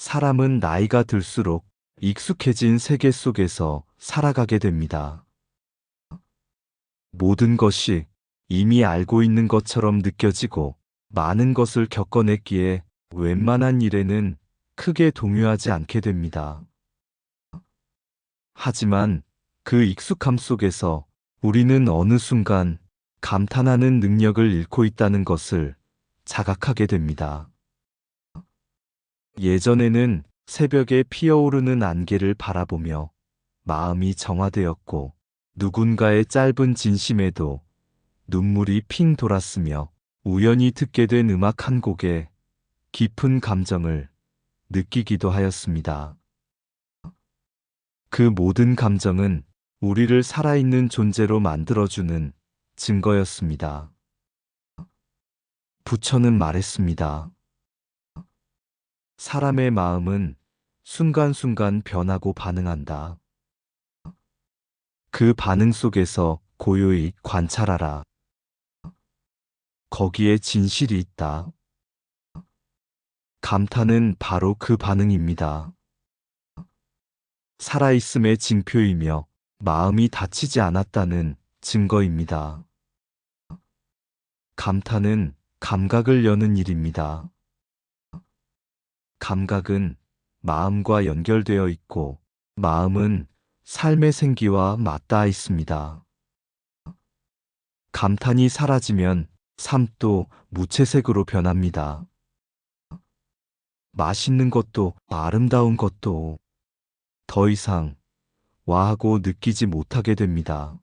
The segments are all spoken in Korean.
사람은 나이가 들수록 익숙해진 세계 속에서 살아가게 됩니다. 모든 것이 이미 알고 있는 것처럼 느껴지고 많은 것을 겪어냈기에 웬만한 일에는 크게 동요하지 않게 됩니다. 하지만 그 익숙함 속에서 우리는 어느 순간 감탄하는 능력을 잃고 있다는 것을 자각하게 됩니다. 예전에는 새벽에 피어오르는 안개를 바라보며 마음이 정화되었고 누군가의 짧은 진심에도 눈물이 핑 돌았으며 우연히 듣게 된 음악 한 곡에 깊은 감정을 느끼기도 하였습니다. 그 모든 감정은 우리를 살아있는 존재로 만들어주는 증거였습니다. 부처는 말했습니다. 사람의 마음은 순간순간 변하고 반응한다. 그 반응 속에서 고요히 관찰하라. 거기에 진실이 있다. 감탄은 바로 그 반응입니다. 살아있음의 징표이며 마음이 다치지 않았다는 증거입니다. 감탄은 감각을 여는 일입니다. 감각은 마음과 연결되어 있고 마음은 삶의 생기와 맞닿아 있습니다. 감탄이 사라지면 삶도 무채색으로 변합니다. 맛있는 것도 아름다운 것도 더 이상 와하고 느끼지 못하게 됩니다.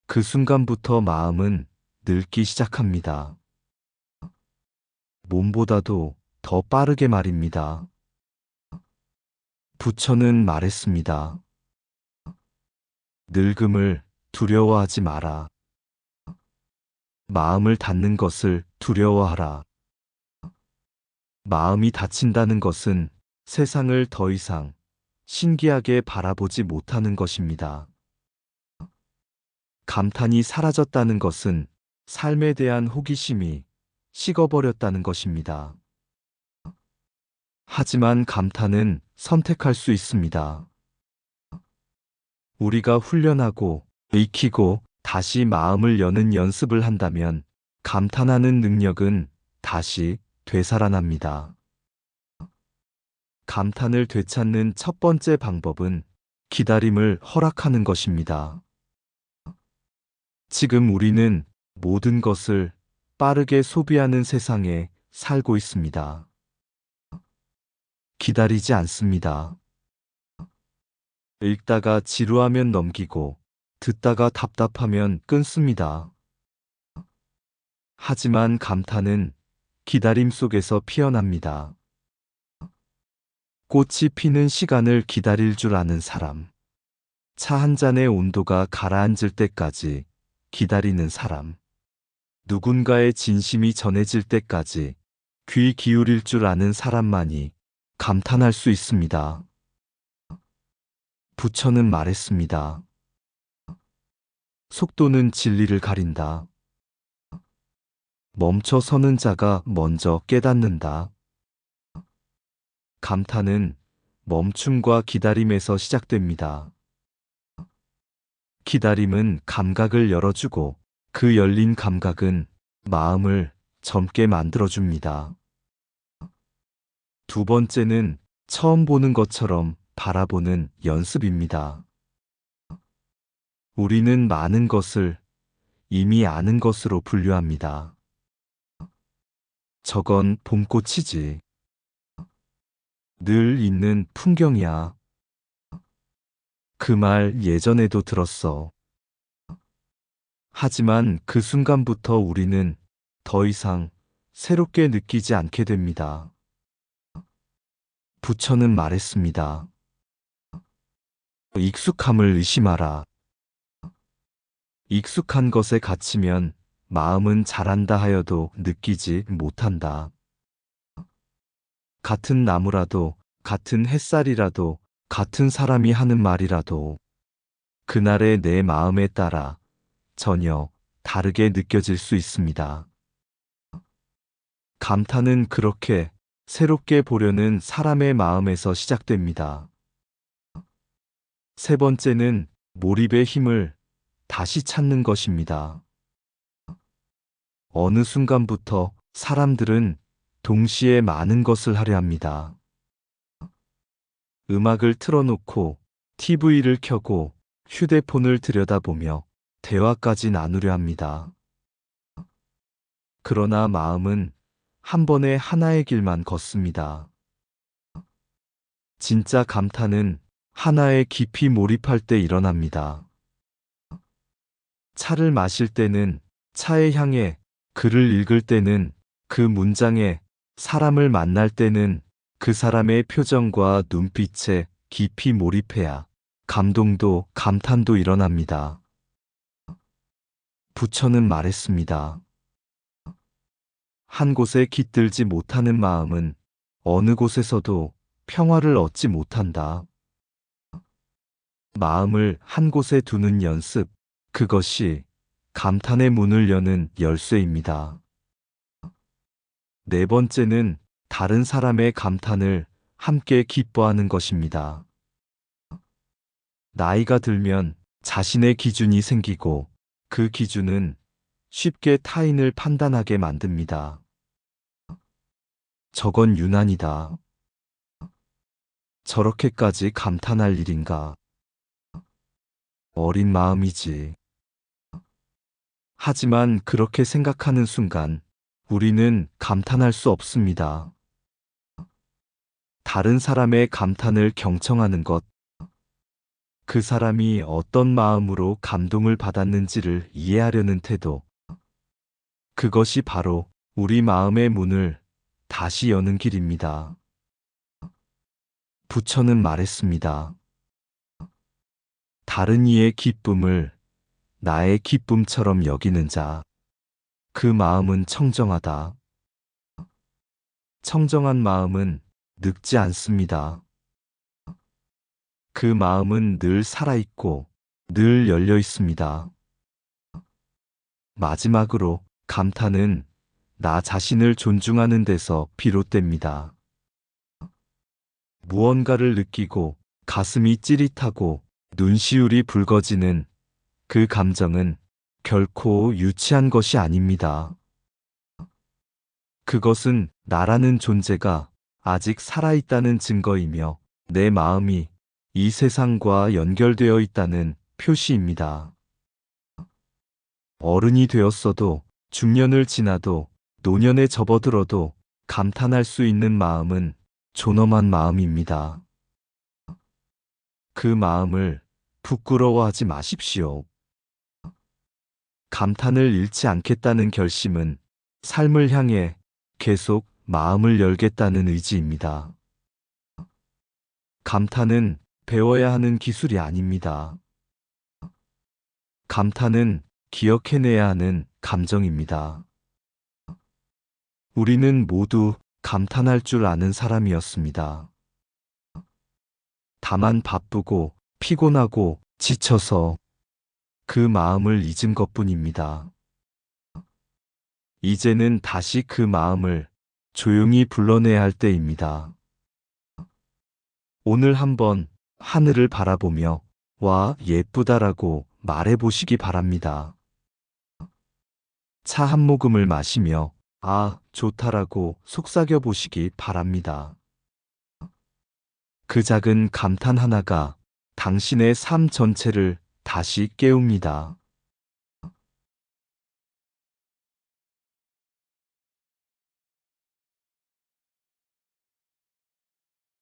그 순간부터 마음은 늙기 시작합니다. 몸보다도 더 빠르게 말입니다. 부처는 말했습니다. 늙음을 두려워하지 마라. 마음을 닫는 것을 두려워하라. 마음이 닫힌다는 것은 세상을 더 이상 신기하게 바라보지 못하는 것입니다. 감탄이 사라졌다는 것은 삶에 대한 호기심이 식어버렸다는 것입니다. 하지만 감탄은 선택할 수 있습니다. 우리가 훈련하고 익히고 다시 마음을 여는 연습을 한다면 감탄하는 능력은 다시 되살아납니다. 감탄을 되찾는 첫 번째 방법은 기다림을 허락하는 것입니다. 지금 우리는 모든 것을 빠르게 소비하는 세상에 살고 있습니다. 기다리지 않습니다. 읽다가 지루하면 넘기고 듣다가 답답하면 끊습니다. 하지만 감탄은 기다림 속에서 피어납니다. 꽃이 피는 시간을 기다릴 줄 아는 사람. 차 한 잔의 온도가 가라앉을 때까지 기다리는 사람. 누군가의 진심이 전해질 때까지 귀 기울일 줄 아는 사람만이 감탄할 수 있습니다. 부처는 말했습니다. 속도는 진리를 가린다. 멈춰 서는 자가 먼저 깨닫는다. 감탄은 멈춤과 기다림에서 시작됩니다. 기다림은 감각을 열어주고 그 열린 감각은 마음을 젊게 만들어줍니다. 두 번째는 처음 보는 것처럼 바라보는 연습입니다. 우리는 많은 것을 이미 아는 것으로 분류합니다. 저건 봄꽃이지. 늘 있는 풍경이야. 그 말 예전에도 들었어. 하지만 그 순간부터 우리는 더 이상 새롭게 느끼지 않게 됩니다. 부처는 말했습니다. 익숙함을 의심하라. 익숙한 것에 갇히면 마음은 잘한다 하여도 느끼지 못한다. 같은 나무라도, 같은 햇살이라도, 같은 사람이 하는 말이라도 그날의 내 마음에 따라 전혀 다르게 느껴질 수 있습니다. 감탄은 그렇게 새롭게 보려는 사람의 마음에서 시작됩니다. 세 번째는 몰입의 힘을 다시 찾는 것입니다. 어느 순간부터 사람들은 동시에 많은 것을 하려 합니다. 음악을 틀어놓고 TV를 켜고 휴대폰을 들여다보며 대화까지 나누려 합니다. 그러나 마음은 한 번에 하나의 길만 걷습니다. 진짜 감탄은 하나에 깊이 몰입할 때 일어납니다. 차를 마실 때는 차에 향해, 글을 읽을 때는 그 문장에, 사람을 만날 때는 그 사람의 표정과 눈빛에 깊이 몰입해야 감동도 감탄도 일어납니다. 부처는 말했습니다. 한 곳에 깃들지 못하는 마음은 어느 곳에서도 평화를 얻지 못한다. 마음을 한 곳에 두는 연습, 그것이 감탄의 문을 여는 열쇠입니다. 네 번째는 다른 사람의 감탄을 함께 기뻐하는 것입니다. 나이가 들면 자신의 기준이 생기고 그 기준은 쉽게 타인을 판단하게 만듭니다. 저건 유난이다. 저렇게까지 감탄할 일인가? 어린 마음이지. 하지만 그렇게 생각하는 순간 우리는 감탄할 수 없습니다. 다른 사람의 감탄을 경청하는 것, 그 사람이 어떤 마음으로 감동을 받았는지를 이해하려는 태도, 그것이 바로 우리 마음의 문을 다시 여는 길입니다. 부처는 말했습니다. 다른 이의 기쁨을 나의 기쁨처럼 여기는 자, 그 마음은 청정하다. 청정한 마음은 늙지 않습니다. 그 마음은 늘 살아있고 늘 열려 있습니다. 마지막으로 감탄은 나 자신을 존중하는 데서 비롯됩니다. 무언가를 느끼고 가슴이 찌릿하고 눈시울이 붉어지는 그 감정은 결코 유치한 것이 아닙니다. 그것은 나라는 존재가 아직 살아있다는 증거이며 내 마음이 이 세상과 연결되어 있다는 표시입니다. 어른이 되었어도 중년을 지나도 노년에 접어들어도 감탄할 수 있는 마음은 존엄한 마음입니다. 그 마음을 부끄러워하지 마십시오. 감탄을 잃지 않겠다는 결심은 삶을 향해 계속 마음을 열겠다는 의지입니다. 감탄은 배워야 하는 기술이 아닙니다. 감탄은 기억해내야 하는 감정입니다. 우리는 모두 감탄할 줄 아는 사람이었습니다. 다만 바쁘고 피곤하고 지쳐서 그 마음을 잊은 것뿐입니다. 이제는 다시 그 마음을 조용히 불러내야 할 때입니다. 오늘 한번 하늘을 바라보며 와, 예쁘다라고 말해보시기 바랍니다. 차 한 모금을 마시며 아, 좋다라고 속삭여 보시기 바랍니다. 그 작은 감탄 하나가 당신의 삶 전체를 다시 깨웁니다.